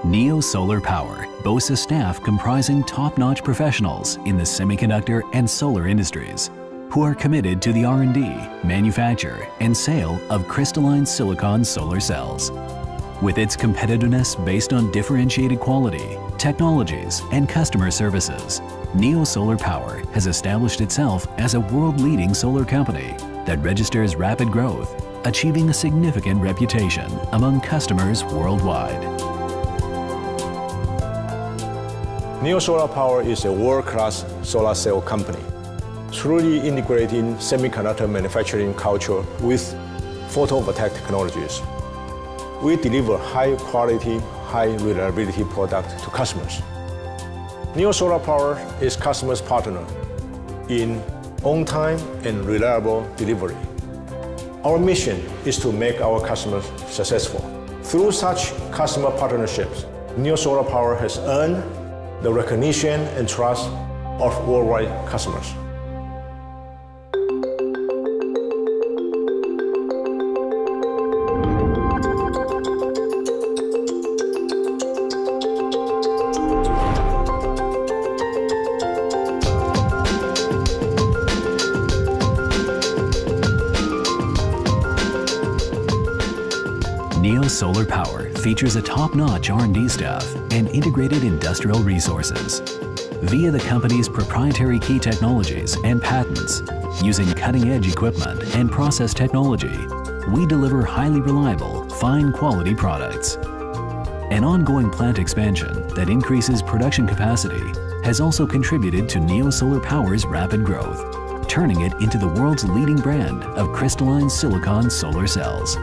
Neo Solar Power boasts a staff comprising top-notch professionals in the semiconductor and solar industries who are committed to the R&D, manufacture, and sale of crystalline silicon solar cells. With its competitiveness based on differentiated quality, technologies, and customer services, Neo Solar Power has established itself as a world-leading solar company that registers rapid growth, achieving a significant reputation among customers worldwide. Neo Solar Power is a world-class solar cell company, truly integrating semiconductor manufacturing culture with photovoltaic technologies. We deliver high-quality, high-reliability products to customers. Neo Solar Power is customers' partner in on-time and reliable delivery. Our mission is to make our customers successful. Through such customer partnerships, Neo Solar Power has earned the recognition and trust of worldwide customers. Neo Solar Power features a top-notch R&D staff and integrated industrial resources. Via the company's proprietary key technologies and patents, using cutting-edge equipment and process technology, we deliver highly reliable, fine-quality products. An ongoing plant expansion that increases production capacity has also contributed to Neo Solar Power's rapid growth, turning it into the world's leading brand of crystalline silicon solar cells.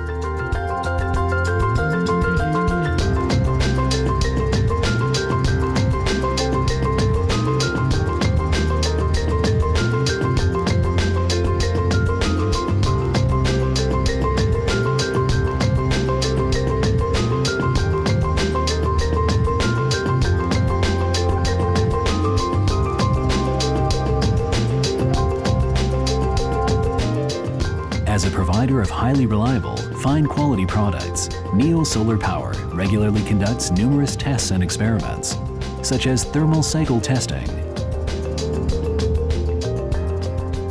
As a provider of highly reliable, fine-quality products, Neo Solar Power regularly conducts numerous tests and experiments, such as thermal cycle testing,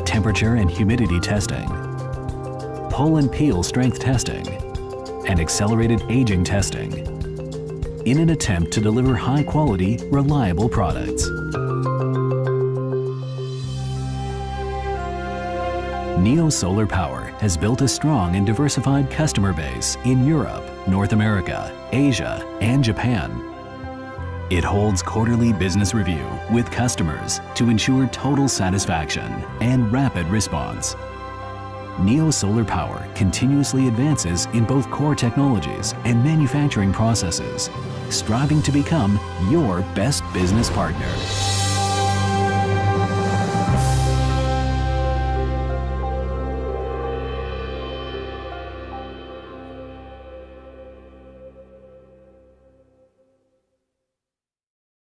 temperature and humidity testing, pull and peel strength testing, and accelerated aging testing, in an attempt to deliver high-quality, reliable products. Neo Solar Power has built a strong and diversified customer base in Europe, North America, Asia, and Japan. It holds quarterly business review with customers to ensure total satisfaction and rapid response. Neo Solar Power continuously advances in both core technologies and manufacturing processes, striving to become your best business partner.